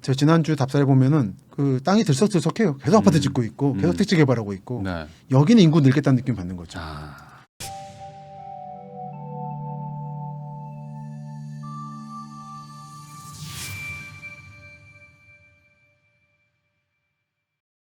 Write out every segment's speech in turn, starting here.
제가 지난주 답사에 보면은 그 땅이 들썩들썩해요. 계속 아파트 짓고 있고 계속 택지 개발하고 있고 네. 여기는 인구 늘겠다는 느낌 받는 거죠. 아.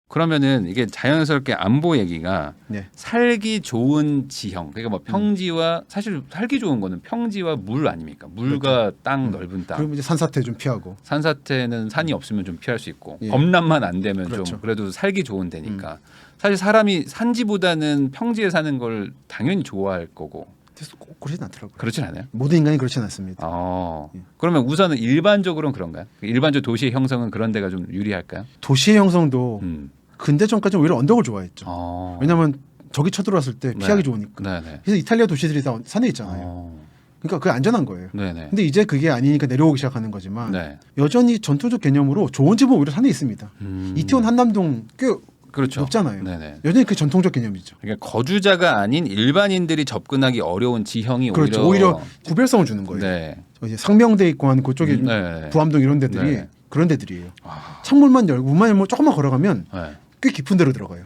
그러면은 이게 자연스럽게 안보 얘기가 네. 살기 좋은 지형, 그러니까 뭐 평지와 사실 살기 좋은 거는 평지와 물 아닙니까? 물과 땅, 넓은 땅. 그리고 이제 산사태 좀 피하고. 산사태는 산이 없으면 좀 피할 수 있고 예. 범람만 안 되면 그렇죠. 좀 그래도 살기 좋은 데니까. 사실 사람이 산지보다는 평지에 사는 걸 당연히 좋아할 거고. 그래서 꼭 그러진 않더라고요. 그렇진 않아요? 모든 인간이 그렇진 않습니다. 어. 예. 그러면 우선은 일반적으로는 그런가요? 일반적 도시의 형성은 그런 데가 좀 유리할까요? 도시의 형성도 음. 근대 전까지 오히려 언덕을 좋아했죠. 어. 왜냐하면 적이 쳐들어왔을 때 피하기 좋으니까. 네네. 그래서 이탈리아 도시들이 다 산에 있잖아요. 어. 그러니까 그게 안전한 거예요. 네네. 근데 이제 그게 아니니까 내려오기 시작하는 거지만 네. 여전히 전통적 개념으로 좋은 집은 오히려 산에 있습니다. 이태원 한남동 꽤 그렇죠. 높잖아요. 네네. 여전히 그 전통적 개념이죠. 그러니까 거주자가 아닌 일반인들이 접근하기 어려운 지형이 그렇죠. 오히려 구별성을 주는 거예요. 네. 이제 상명대 있고 한 그쪽에 네. 부암동 이런 데들이 네. 그런 데들이에요. 아. 창문만 열고 문만 열면 조금만 걸어가면 네. 꽤 깊은 데로 들어가요.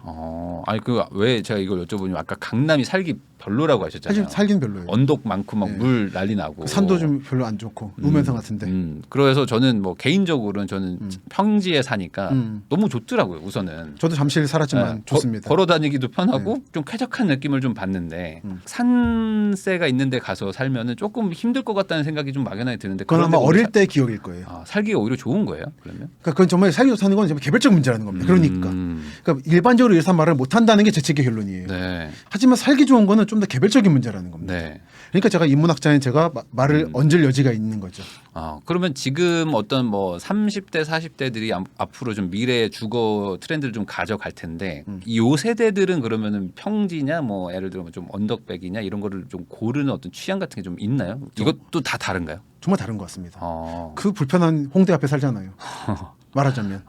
아니 그 왜 제가 이걸 여쭤보냐면 아까 강남이 살기 별로라고 하셨잖아요. 사실 살긴 별로예요. 언덕 많고 막 네. 물 난리 나고. 그 산도 좀 별로 안 좋고 노면산 같은데. 그래서 저는 뭐 개인적으로는 저는 평지에 사니까 음. 너무 좋더라고요. 우선은. 저도 잠실 살았지만 네. 좋습니다. 걸어 다니기도 편하고 좀 쾌적한 느낌을 좀 받는데 산세가 있는데 가서 살면은 조금 힘들 것 같다는 생각이 좀 막연하게 드는데 그건 아마 그런데 어릴 오히려 때 기억일 거예요. 살기가 오히려 좋은 거예요. 그러면? 그러니까 그건 정말 살기 좋다는 건 정말 개별적 문제라는 겁니다. 그러니까. 그러니까 일반적으로 이런 말을 못 한다는 게 제 책의 결론이에요. 네. 하지만 살기 좋은 거는 좀 더 개별적인 문제라는 겁니다. 네. 그러니까 제가 인문학자인 제가 말을 얹을 여지가 있는 거죠. 그러면 지금 어떤 뭐 30대, 40대들이 앞으로 좀 미래의 주거 트렌드를 좀 가져갈 텐데 이 요 세대들은 그러면은 평지냐 뭐 예를 들면 좀 언덕백이냐 이런 거를 좀 고르는 어떤 취향 같은 게 좀 있나요? 이것도 다 다른가요? 정말 다른 것 같습니다. 어. 그 불편한 홍대 앞에 살잖아요. 말하자면.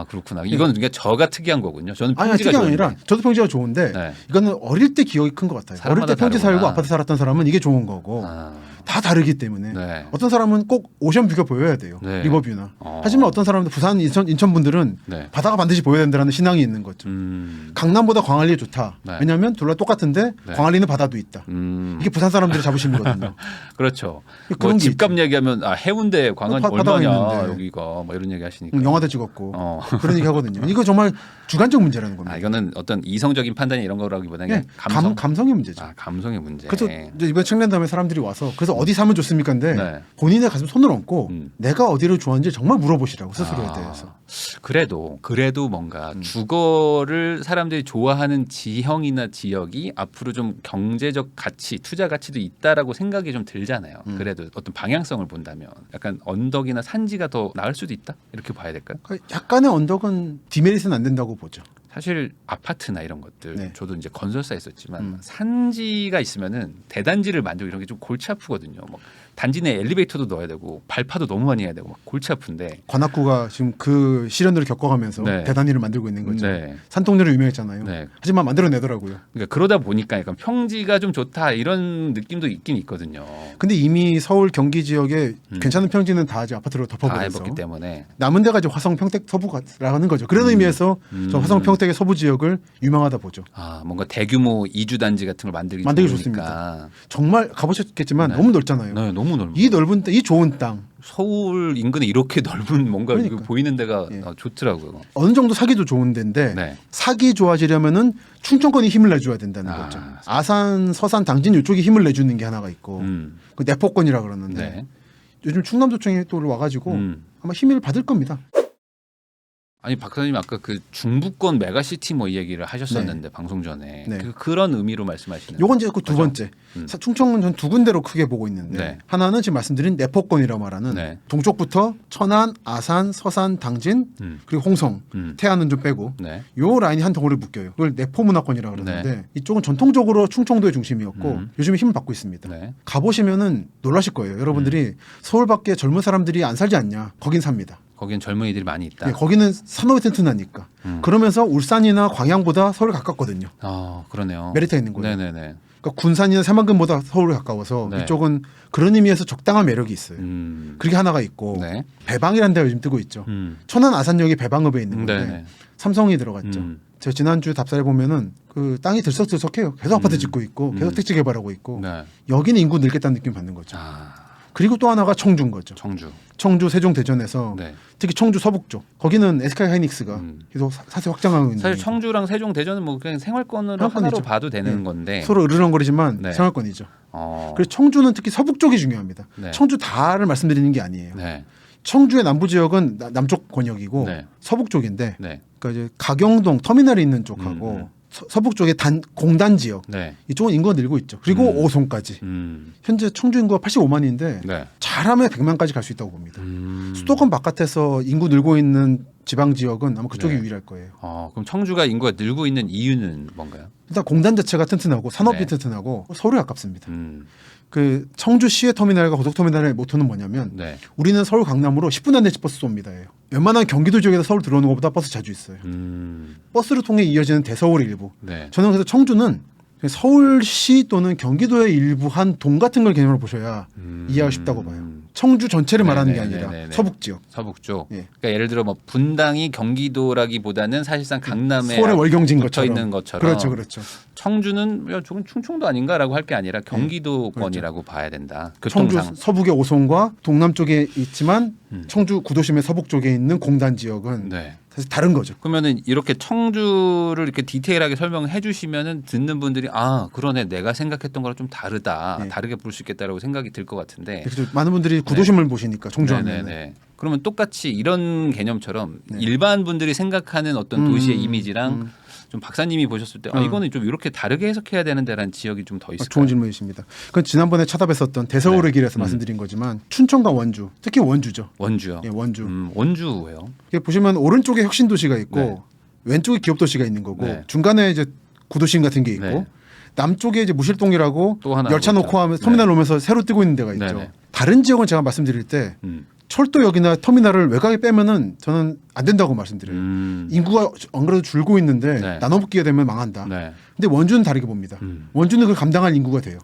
그렇구나. 이건 그러니까 저가 특이한 거군요. 저는 아니 평지가 특이한 좋은데. 아니라 저도 평지가 좋은데 네. 이거는 어릴 때 기억이 큰 것 같아요. 어릴 사람마다 때 평지 다르구나. 살고 아파트 살았던 사람은 이게 좋은 거고 다 다르기 때문에 네. 어떤 사람은 꼭 오션뷰가 보여야 돼요. 네. 리버뷰나. 하지만 어떤 사람은 부산, 인천 분들은 네. 바다가 반드시 보여야 된다는 신앙이 있는 거죠. 강남보다 광안리 좋다. 네. 왜냐하면 둘 다 똑같은데 네. 광안리는 바다도 있다. 이게 부산 사람들의 자부심이거든요. 그렇죠. 그런 뭐 게 집값 얘기하면 해운대 광안 바다가 얼마냐 있는데. 여기가 뭐 이런 얘기 하시니까. 영화도 찍었고 그런 얘기 하거든요. 이거 정말 주관적 문제라는 겁니다. 이거는 어떤 이성적인 판단이 이런 거라기보다는 네, 감성의 문제죠. 감성의 문제. 그래서 이제 이번 책 낸 다음에 사람들이 와서 그래서 어디 사면 좋습니까인데 네. 본인의 가슴 손을 얹고 음. 내가 어디를 좋아하는지 정말 물어보시라고 스스로에 대해서. 그래도 뭔가 주거를 사람들이 좋아하는 지형이나 지역이 앞으로 좀 경제적 가치, 투자 가치도 있다라고 생각이 좀 들잖아요. 그래도 어떤 방향성을 본다면 약간 언덕이나 산지가 더 나을 수도 있다 이렇게 봐야 될까요? 그러니까 약간의 언덕은 디메리트는 안 된다고 보죠. 사실 아파트나 이런 것들 네. 저도 이제 건설사에 있었지만 산지가 있으면은 대단지를 만들고 이런 게 좀 골치 아프거든요. 뭐 단지 내 엘리베이터도 넣어야 되고 발파도 너무 많이 해야 되고 막 골치 아픈데 관악구가 지금 그 시련들을 겪어가면서 네. 대단위를 만들고 있는 거죠. 네. 산통로로 유명했잖아요. 네. 하지만 만들어내더라고요. 그러니까 그러다 보니까 약간 평지가 좀 좋다 이런 느낌도 있긴 있거든요. 근데 이미 서울 경기 지역에 괜찮은 평지는 다 이제 아파트로 다 덮어버려서 해봤기 때문에 남은 데가 이제 화성 평택 서부라는 거죠. 그런 의미에서 저 화성 평택의 서부 지역을 유명하다 보죠. 뭔가 대규모 이주 단지 같은 걸 만들기 만들기 좋으니까. 정말 가보셨겠지만 네. 너무 넓잖아요. 네, 너무 넓어. 이 넓은 이 좋은 땅 서울 인근에 이렇게 넓은 뭔가 그러니까. 이거 보이는 데가 예. 좋더라고요. 어느 정도 사기도 좋은 데인데 네. 사기 좋아지려면은 충청권이 힘을 내줘야 된다는 거죠. 아산, 서산, 당진 이쪽이 힘을 내주는 게 하나가 있고 그 내포권이라 그러는데 네. 요즘 충남도청이 또 와가지고 아마 힘을 받을 겁니다. 아니 박사님 아까 그 중부권 메가시티 뭐 이 얘기를 하셨었는데 방송 전에 네. 그런 의미로 말씀하시는. 요건 이제 그 두 거죠? 번째 충청은 전 두 군데로 크게 보고 있는데 네. 하나는 지금 말씀드린 내포권이라고 말하는 네. 동쪽부터 천안, 아산, 서산, 당진 그리고 홍성, 태안은 좀 빼고 네. 요 라인이 한 덩어리 묶여요. 그걸 내포문화권이라고 그러는데 이쪽은 전통적으로 충청도의 중심이었고 요즘에 힘을 받고 있습니다. 네. 가보시면은 놀라실 거예요. 여러분들이 서울 밖에 젊은 사람들이 안 살지 않냐? 거긴 삽니다. 거긴 젊은이들이 많이 있다. 예, 거기는 산업이 튼튼하니까. 그러면서 울산이나 광양보다 서울 가깝거든요. 그러네요. 메리트가 있는 거예요. 네네네. 그러니까 군산이나 새만금보다 서울에 가까워서 네. 이쪽은 그런 의미에서 적당한 매력이 있어요. 그게 하나가 있고 네. 배방이라는 데가 요즘 뜨고 있죠. 천안 아산역이 배방읍에 있는 건데 네네. 삼성이 들어갔죠. 제가 지난주 답사에 보면은 그 땅이 들썩들썩해요. 계속 아파트 짓고 있고 계속 택지 개발하고 있고 네. 여기는 인구 늘겠다는 느낌 받는 거죠. 아, 그리고 또 하나가 청주인 거죠. 청주. 청주 세종 대전에서 네. 특히 청주 서북 쪽 거기는 SK 하이닉스가 계속 사세 확장하고 있는 사실 데니까. 청주랑 세종 대전은 뭐 그냥 생활권으로 생활권이죠. 하나로 봐도 되는 건데 서로 으르렁거리지만 네. 생활권이죠. 어. 그리고 청주는 특히 서북 쪽이 중요합니다. 네. 청주 다를 말씀드리는 게 아니에요. 네. 청주의 남부 지역은 남쪽 권역이고 네. 서북 쪽인데 네. 그러니까 이제 가경동 터미널이 있는 쪽하고 서북 쪽의 공단 지역 네. 이쪽은 인구가 늘고 있죠. 그리고 오송까지 현재 청주 인구가 85만인데 네. 잘하면 100만까지 갈 수 있다고 봅니다. 음. 수도권 바깥에서 인구 늘고 있는 지방 지역은 아마 그쪽이 네. 유일할 거예요. 그럼 청주가 인구가 늘고 있는 이유는 뭔가요? 일단 공단 자체가 튼튼하고 산업이 네. 튼튼하고 서울에 가깝습니다. 음. 그 청주 시외 터미널과 고속터미널의 모토는 뭐냐면 네. 우리는 서울 강남으로 10분 안에 버스 쏩니다예요. 웬만한 경기도 지역에서 서울 들어오는 것보다 버스 자주 있어요. 버스를 통해 이어지는 대서울 일부. 네. 저는 그래서 청주는 서울시 또는 경기도의 일부 한 동 같은 걸 개념으로 보셔야 이해하기 쉽다고 봐요. 청주 전체를 말하는 게 아니라 네네네네. 서북 지역. 서북 쪽. 예. 그러니까 예를 들어 뭐 분당이 경기도라기보다는 사실상 강남에 서울의 월경진 붙어 것처럼. 있는 것처럼. 그렇죠, 그렇죠. 청주는 야, 저건 충청도 아닌가라고 할 게 아니라 경기도권이라고 봐야 된다. 청주 교통상. 서북의 오송과 동남 쪽에 있지만 청주 구도심의 서북 쪽에 있는 공단 지역은 네. 사실 다른 거죠. 그러면은 이렇게 청주를 이렇게 디테일하게 설명해 주시면은 듣는 분들이 아 그러네 내가 생각했던 거랑 좀 다르다 네. 다르게 볼 수 있겠다라고 생각이 들 것 같은데 그래서 많은 분들이 구도심을 보시니까 청주하면 네네네. 그러면 똑같이 이런 개념처럼 일반 분들이 생각하는 어떤 도시의 이미지랑 좀 박사님이 보셨을 때 이거는 좀 이렇게 다르게 해석해야 되는데라는 지역이 좀 더 있을까요? 좋은 질문이십니다. 그건 지난번에 찾아뵀었던 대서울의 길에서 말씀드린 거지만 춘천과 원주, 특히 원주죠. 원주요. 예, 원주. 원주예요. 이게 보시면 오른쪽에 혁신 도시가 있고 네. 왼쪽에 기업 도시가 있는 거고 네. 중간에 이제 구도심 같은 게 있고 네. 남쪽에 이제 무실동이라고 또 하나 열차 있죠. 놓고 하면 네. 터미널 오면서 새로 뜨고 있는 데가 있죠. 네네. 다른 지역은 제가 말씀드릴 때 음. 철도역이나 터미널을 외곽에 빼면은 저는 안 된다고 말씀드려요. 인구가 안 그래도 줄고 있는데 네. 나눠먹기가 되면 망한다. 네. 근데 원주는 다르게 봅니다. 원주는 그걸 감당할 인구가 돼요.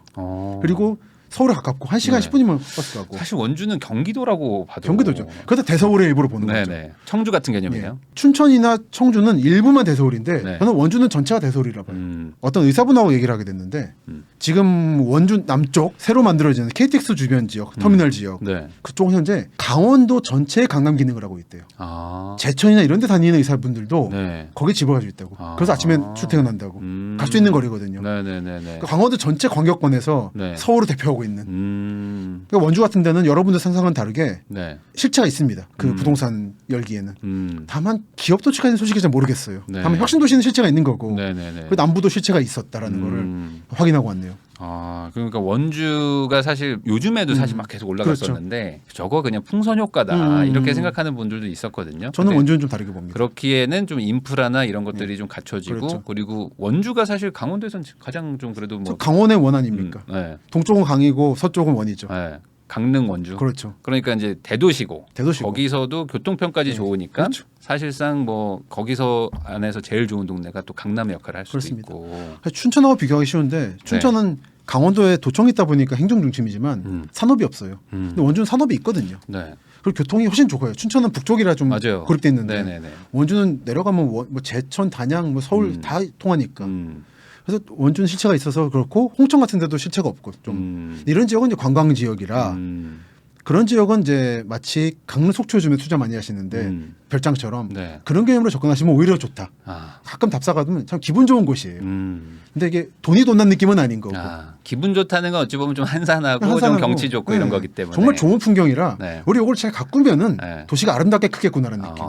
그리고 서울에 가깝고 1시간 네. 10분이면 버스 가고. 사실 원주는 경기도라고 봐도 경기도죠. 그래서 대서울의 일부로 보는 거죠. 네네. 청주 같은 개념이에요. 예. 춘천이나 청주는 일부만 대서울인데 네. 저는 원주는 전체가 대서울이라 봐요. 어떤 의사분하고 얘기를 하게 됐는데 지금 원주 남쪽 새로 만들어지는 KTX 주변 지역, 터미널 지역 네. 그쪽은 현재 강원도 전체의 강남 기능을 하고 있대요. 아. 제천이나 이런 데 다니는 의사분들도 네. 거기 집을 가지고 있다고. 아. 그래서 아침엔 출퇴근한다고. 갈 수 있는 거리거든요. 네네네네. 그러니까 강원도 전체 광역권에서 네. 서울을 대표하고 있는. 그러니까 원주 같은 데는 여러분들 상상은 다르게 네. 실체가 있습니다. 그 부동산 열기에는. 다만 기업 도시까지는 솔직히 잘 모르겠어요. 네. 다만 혁신도시는 실체가 있는 거고 네네네. 그 남부도 실체가 있었다라는 거를 확인하고 왔네요. 아, 그러니까 원주가 사실 요즘에도 사실 막 계속 올라갔었는데 저거 그냥 풍선 효과다 이렇게 생각하는 분들도 있었거든요. 저는 근데 원주는 좀 다르게 봅니다. 그렇기에는 좀 인프라나 이런 것들이 좀 갖춰지고 그렇죠. 그리고 원주가 사실 강원도에선 가장 좀 그래도 뭐 강원의 원 아닙니까? 네. 동쪽은 강이고 서쪽은 원이죠. 네. 강릉 원주. 그렇죠. 그러니까 이제 대도시고, 대도시고. 거기서도 교통편까지 좋으니까 그렇죠. 사실상 뭐 거기서 안에서 제일 좋은 동네가 또 강남의 역할을 할 수도 그렇습니다. 있고. 춘천하고 비교하기 쉬운데 춘천은 강원도에 도청이 있다 보니까 행정 중심이지만 산업이 없어요. 근데 원주는 산업이 있거든요. 네. 그리고 교통이 훨씬 좋아요. 춘천은 북쪽이라 좀 맞아요. 고립돼 있는데 네네네. 원주는 내려가면 뭐 제천, 단양, 뭐 서울 다 통하니까. 그래서 원주는 실체가 있어서 그렇고 홍천 같은 데도 실체가 없고 좀 이런 지역은 이제 관광 지역이라 그런 지역은 이제 마치 강릉 속초쯤에 투자 많이 하시는데 별장처럼 네. 그런 개념으로 접근하시면 오히려 좋다. 아. 가끔 답사 받으면 참 기분 좋은 곳이에요. 근데 이게 돈이 돈 난 느낌은 아닌 거고. 아, 기분 좋다는 건 어찌 보면 좀 한산하고, 한산하고, 좀 경치 좋고 네. 이런 거기 때문에 정말 좋은 풍경이라 네. 우리 이걸 잘 가꾸면은 네. 도시가 아름답게 크겠구나라는 느낌.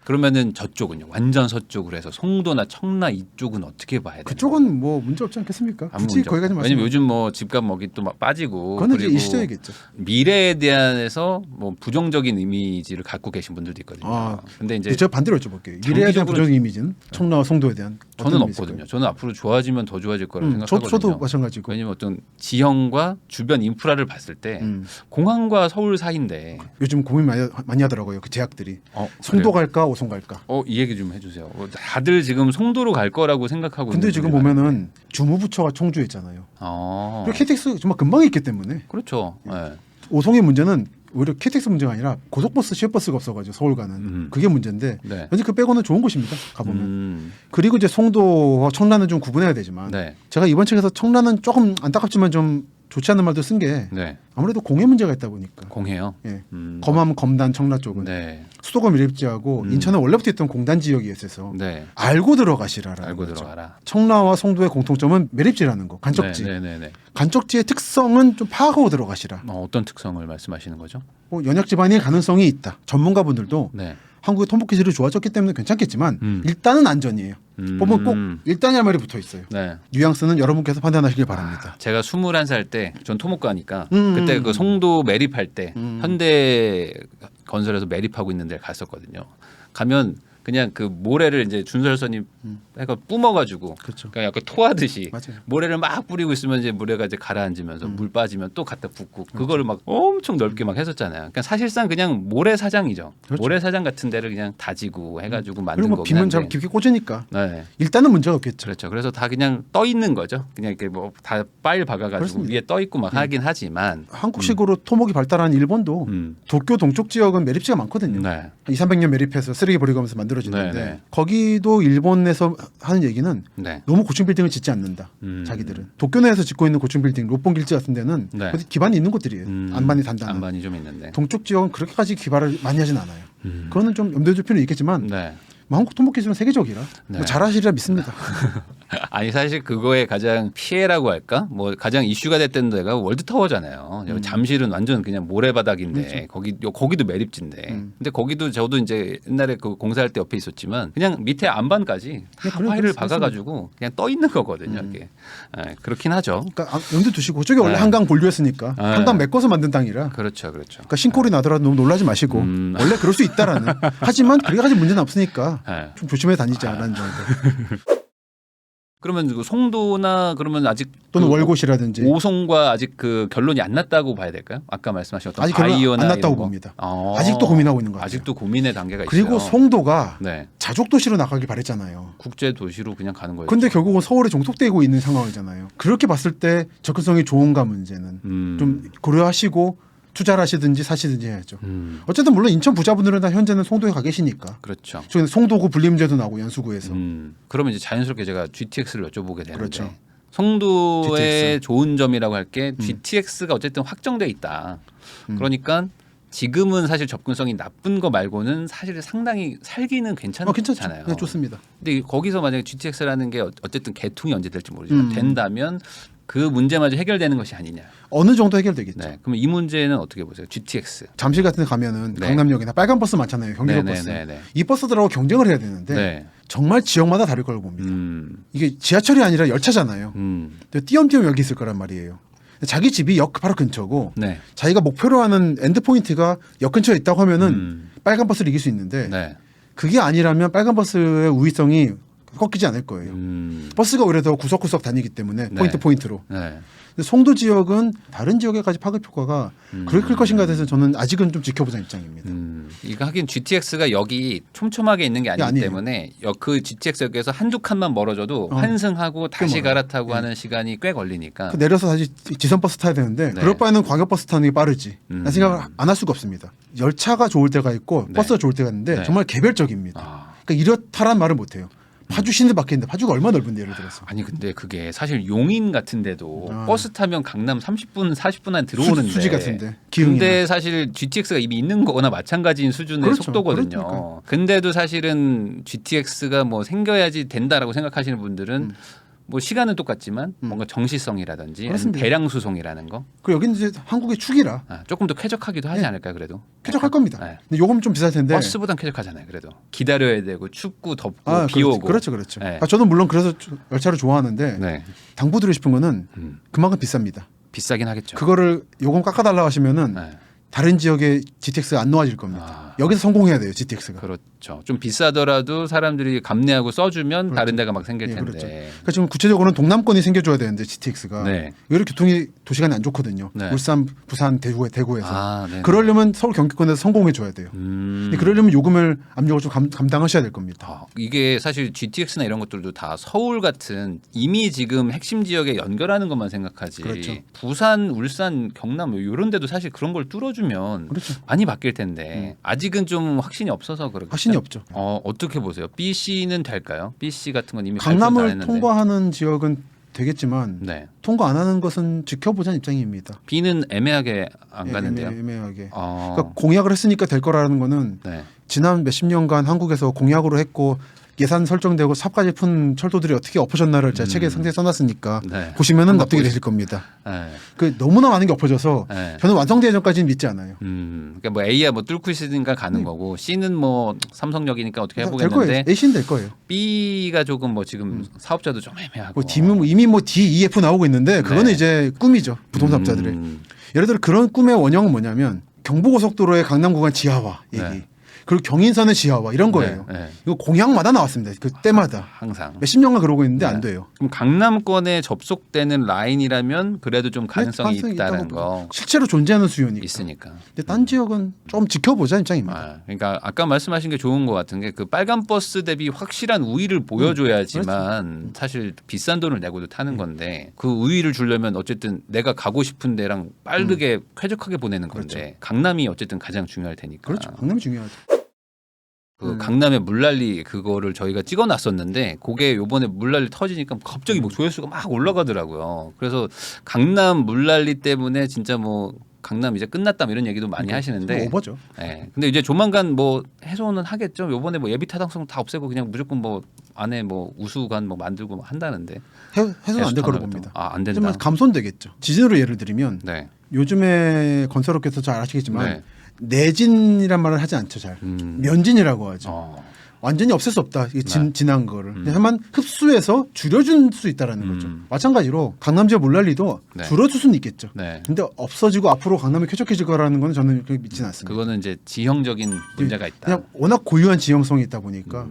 그러면은 저쪽은요, 완전 서쪽으로 해서 송도나 청라 이쪽은 어떻게 봐야 돼요? 그쪽은 뭐 문제 없지 않겠습니까? 굳이 거기까지 말씀. 왜냐면 요즘 뭐 집값 먹이 또 막 빠지고 그거는 이제 그리고 일시적이겠죠. 미래에 대해서 뭐 부정적인 이미지를 갖고 계신 분들도 있거든요. 아, 근데 이제 제가 반대로 여쭤볼게요. 미래에 대한 장기적으로- 부정적 이미지는 청라와 송도에 대한 저는 어떤 없거든요. 의미일까요? 저는 앞으로 좋아지면 더 좋아질 거라고 생각하거든요. 저도 마찬가지고. 왜냐면 어떤 지형과 주변 인프라를 봤을 때 공항과 서울 사이인데 요즘 고민 많이 하더라고요. 그 제약들이. 송도 그래요? 갈까 오송 갈까. 이 얘기 좀 해주세요. 다들 지금 송도로 갈 거라고 생각하고 근데 있는 지금 분들이 보면은 주무부처가 청주에 있잖아요. 많은데. 그리고 KTX 정말 금방 있기 때문에 그렇죠. 네. 오송의 문제는 오히려 KTX 문제가 아니라 고속버스, 시외버스가 없어가지고 서울 가는 그게 문제인데 네. 왠지 그 빼고는 좋은 곳입니다. 가보면. 그리고 이제 송도와 청라는 좀 구분해야 되지만 네. 제가 이번 책에서 청라는 조금 안타깝지만 좀 좋지 않은 말도 쓴 게 네. 아무래도 공해 문제가 있다 보니까 공해요. 예. 검암, 검단, 청라 쪽은 네. 수도권 밀집지하고 인천에 원래부터 있던 공단 지역이 있어서 네. 알고 들어가시라라는 알고 거죠. 들어가라. 청라와 송도의 공통점은 매립지라는 거, 간척지. 네네네. 간척지의 특성은 좀 파악하고 들어가시라. 어떤 특성을 말씀하시는 거죠? 연약 지반일 가능성이 있다. 전문가분들도 네. 한국의 토목 기술이 좋아졌기 때문에 괜찮겠지만 일단은 안전이에요. 보면 꼭 일단이란 말이 붙어 있어요. 네. 뉘앙스는 여러분께서 판단하시길 바랍니다. 제가 21살 때 전 토목과니까 그때 그 송도 매립할 때 현대 건설에서 매립하고 있는 데를 갔었거든요. 가면 그냥 그 모래를 이제 준설선이 해가 뿜어가지고 그렇죠. 그러니까 약간 토하듯이 맞아요. 모래를 막 뿌리고 있으면 이제 모래가 이제 가라앉으면서 물 빠지면 또 갖다 붓고 그거를 막 엄청 넓게 막 했었잖아요. 그러니까 사실상 그냥 모래사장이죠. 그렇죠. 모래사장 같은 데를 그냥 다지고 해가지고 만든 그리고 뭐 거긴 비면 잘 한데. 깊게 꽂으니까 네. 일단은 문제가 없겠죠. 그렇죠. 그래서 다 그냥 떠 있는 거죠. 그냥 이렇게 뭐 다 파일 박아가지고 그렇습니다. 위에 떠 있고 막 하긴 하지만 한국식으로 토목이 발달한 일본도 도쿄 동쪽 지역은 매립지가 많거든요. 네. 한 200~300년 매립해서 쓰레기 버리면서 만들어지는데 네, 네. 거기도 일본에서 하는 얘기는 네. 너무 고층 빌딩을 짓지 않는다. 자기들은 도쿄 내에서 짓고 있는 고층 빌딩, 롭pon길지 같은 데는 네. 어디 기반이 있는 곳들이에요. 안반이 단단한. 안반이 좀 있는데. 동쪽 지역은 그렇게까지 기반을 많이 하진 않아요. 그거는 좀 염두에 둘 필요는 있겠지만 네. 뭐 한국 토목 기술은 세계적이라 네. 뭐 잘하시리라 믿습니다. 아니 사실 그거에 가장 피해라고 할까? 뭐 가장 이슈가 됐던 데가 월드타워잖아요. 잠실은 완전 그냥 모래바닥인데 거기도 매립지인데. 근데 거기도 저도 이제 옛날에 그 공사할 때 옆에 있었지만 그냥 밑에 안반까지 다 그래, 파이를 그렇습니다. 박아가지고 그냥 떠 있는 거거든요. 이게 그렇긴 하죠. 그러니까 염두 두시고 그쪽이 원래 네. 한강 본류였으니까 네. 한강 메꿔서 만든 땅이라 그렇죠, 그렇죠. 그러니까 신골이 나더라도 너무 놀라지 마시고 원래 그럴 수 있다라는 하지만 그래가지 문제는 없으니까 네. 좀 조심해 다니자라는 정도. 그러면 그 송도나 그러면 아직 또는 그 월곶이라든지 오송과 아직 그 결론이 안 났다고 봐야 될까요? 아까 말씀하신 어떤 아직 결론 바이오나 안 났다고 이런 거? 봅니다. 아직도 고민하고 있는 거 같아요. 아직도 고민의 단계가 그리고 있어요. 송도가 네. 자족 도시로 나가길 바랬잖아요. 국제 도시로 그냥 가는 거예요. 근데 결국은 서울에 종속되고 있는 상황이잖아요. 그렇게 봤을 때 접근성이 좋은가 문제는 좀 고려하시고 투자를 하시든지 사시든지 해야죠. 어쨌든 물론 인천 부자분들은 다 현재는 송도에 가 계시니까. 그렇죠. 저는 송도구 분리 문제도 나고 연수구에서. 그러면 이제 자연스럽게 제가 GTX를 여쭤보게 되는데 그렇죠. 송도의 GTX. 좋은 점이라고 할 게 GTX가 어쨌든 확정돼 있다. 그러니까 지금은 사실 접근성이 나쁜 거 말고는 사실 상당히 살기는 괜찮죠. 괜찮잖아요. 네, 좋습니다. 근데 거기서 만약에 GTX라는 게 어쨌든 개통이 언제 될지 모르지만 된다면 그 문제마저 해결되는 것이 아니냐. 어느 정도 해결되겠죠. 네. 그럼 이 문제는 어떻게 보세요? GTX. 잠실 같은 데 가면은 네. 강남역이나 빨간 버스 많잖아요. 경기도 버스. 네네네네. 이 버스들하고 경쟁을 해야 되는데 네. 정말 지역마다 다를 걸 봅니다. 이게 지하철이 아니라 열차잖아요. 근데 띄엄띄엄 여기 있을 거란 말이에요. 자기 집이 역 바로 근처고 네. 자기가 목표로 하는 엔드 포인트가 역 근처에 있다고 하면은 빨간 버스를 이길 수 있는데 네. 그게 아니라면 빨간 버스의 우위성이 꺾이지 않을 거예요. 버스가 오히려 더 구석구석 다니기 때문에 네. 포인트로. 네. 근데 송도 지역은 다른 지역에까지 파급 효과가 그렇게 클 것인가에 대해서 저는 아직은 좀 지켜보자는 입장입니다. 이거 하긴 GTX가 여기 촘촘하게 있는 게 아니기 아니에요. 때문에 그 GTX역에서 한두 칸만 멀어져도 환승하고 다시 멀어요. 갈아타고 하는 시간이 꽤 걸리니까. 그 내려서 다시 지선 버스 타야 되는데 네. 그럴 바에는 광역 버스 타는 게 빠르지. 라는 생각을 안 할 수가 없습니다. 열차가 좋을 때가 있고 네. 버스가 좋을 때가 있는데 네. 정말 개별적입니다. 아. 그러니까 이렇다란 말은 못해요. 파주 시내 밖에 있는데 파주가 얼마나 넓은데 예를 들어서. 아니 근데 그게 사실 용인 같은데도 아. 버스 타면 강남 30분 40분 안에 들어오는데 수지 같은데. 기흥이나. 근데 사실 GTX가 이미 있는 거나 마찬가지인 수준의 그렇죠. 속도거든요. 그러니까. 근데도 사실은 GTX가 뭐 생겨야지 된다라고 생각하시는 분들은 뭐 시간은 똑같지만 뭔가 정시성이라든지 아니면 그렇습니다. 대량 수송이라는 거 그리고 여기는 이제 한국의 축이라 조금 더 쾌적하기도 하지 네. 않을까요? 그래도 쾌적할 겁니다. 네. 근데 요금 좀 비쌀 텐데. 버스보단 쾌적하잖아요. 그래도 기다려야 되고 춥고 덥고 비 그렇죠. 오고 그렇죠, 그렇죠. 네. 저는 물론 그래서 열차를 좋아하는데 네. 당부드리고 싶은 거는 그만큼 비쌉니다. 비싸긴 하겠죠. 그거를 요금 깎아달라고 하시면은 네. 다른 지역에 GTX가 안 놓아질 겁니다. 여기서 성공해야 돼요. GTX가. 그렇죠. 좀 비싸더라도 사람들이 감내하고 써주면 그렇죠. 다른 데가 막 생길 예, 텐데. 그렇죠. 그러니까 지금 구체적으로는 동남권이 생겨줘야 되는데 GTX가 네. 의외로 교통이 도시간이 안 좋거든요. 네. 울산, 부산, 대구에서. 아, 네네. 그러려면 서울 경기권에서 성공해줘야 돼요. 근데 그러려면 요금을 압력을 좀 감당하셔야 될 겁니다. 이게 사실 GTX나 이런 것들도 다 서울 같은 이미 지금 핵심 지역에 연결하는 것만 생각하지. 그렇죠. 부산, 울산, 경남 이런 데도 사실 그런 걸 뚫어주면 그렇죠. 많이 바뀔 텐데 아직은 좀 확신이 없어서 그렇겠죠. 확신이 없죠. 어떻게 보세요? BC는 될까요? BC 같은 건 이미 강남을 발표도 안 했는데. 통과하는 지역은 되겠지만 네. 통과 안 하는 것은 지켜보자는 입장입니다. B는 애매하게 안 가는데요. 애매하게. 어. 그러니까 공약을 했으니까 될 거라는 거는 네. 지난 몇십 년간 한국에서 공약으로 했고 예산 설정되고 삽까지 푼 철도들이 어떻게 엎어졌나를 제가 책에 상세히 써놨으니까 네. 보시면은 한번 납득이 되실 겁니다. 네. 그 너무나 많은 게 엎어져서 네. 저는 완성되기 전까지는 믿지 않아요. 그러니까 뭐 A야 뭐 뚫고 있으니까 가는 거고 C는 뭐 삼성역이니까 어떻게 될 거예요. 해보겠는데 A씨는 될 거예요. B가 조금 뭐 지금 사업자도 좀 애매하고. 뭐 D는 이미 뭐 D, E, F 나오고 있는데 그거는 네. 이제 꿈이죠. 부동산업자들의. 예를 들어 그런 꿈의 원형은 뭐냐면 경부고속도로의 강남 구간 지하화 얘기. 네. 그리고 경인선의 지하화 이런 거예요. 네, 네. 이거 공약마다 나왔습니다. 그때마다. 항상. 몇십 년간 그러고 있는데 네. 안 돼요. 그럼 강남권에 접속되는 라인이라면 그래도 좀 가능성이 가능성이 있다는 있다고 거 실제로 존재하는 수요니까. 있으니까. 근데 딴 지역은 좀 지켜보자 입장입니다. 그러니까 아까 말씀하신 게 좋은 것 같은 게 그 빨간 버스 대비 확실한 우위를 보여줘야지만 사실 비싼 돈을 내고도 타는 건데 그 우위를 주려면 어쨌든 내가 가고 싶은 데랑 빠르게 쾌적하게 보내는 건데 강남이 어쨌든 가장 중요할 테니까. 그렇죠. 강남이 중요하죠. 그 강남의 물난리 그거를 저희가 찍어놨었는데 그게 요번에 물난리 터지니까 갑자기 뭐 조회수가 막 올라가더라고요. 그래서 강남 물난리 때문에 진짜 뭐 강남 이제 끝났다 뭐 이런 얘기도 많이 하시는데 오버죠. 네. 근데 이제 조만간 뭐 해소는 하겠죠. 요번에 뭐 예비 타당성 다 없애고 그냥 무조건 뭐 안에 뭐 우수관 뭐 만들고 뭐 한다는데 해소는 안 될 거로 해소 봅니다. 안 된다. 하지만 감소되겠죠. 지진으로 예를 들면 네. 요즘에 건설업계에서 잘 아시겠지만 네. 내진이란 말을 하지 않죠. 잘 면진이라고 하죠. 완전히 없앨 수 없다. 이게 진한 거를. 하지만 흡수해서 줄여줄 수 있다라는 거죠. 마찬가지로 강남 지역 물난리도 네. 줄여줄 수는 있겠죠. 네. 근데 없어지고 앞으로 강남이 쾌적해질 거라는 건 저는 그렇게 믿지는 않습니다. 그거는 이제 지형적인 문제가 있다. 그냥 워낙 고유한 지형성이 있다 보니까.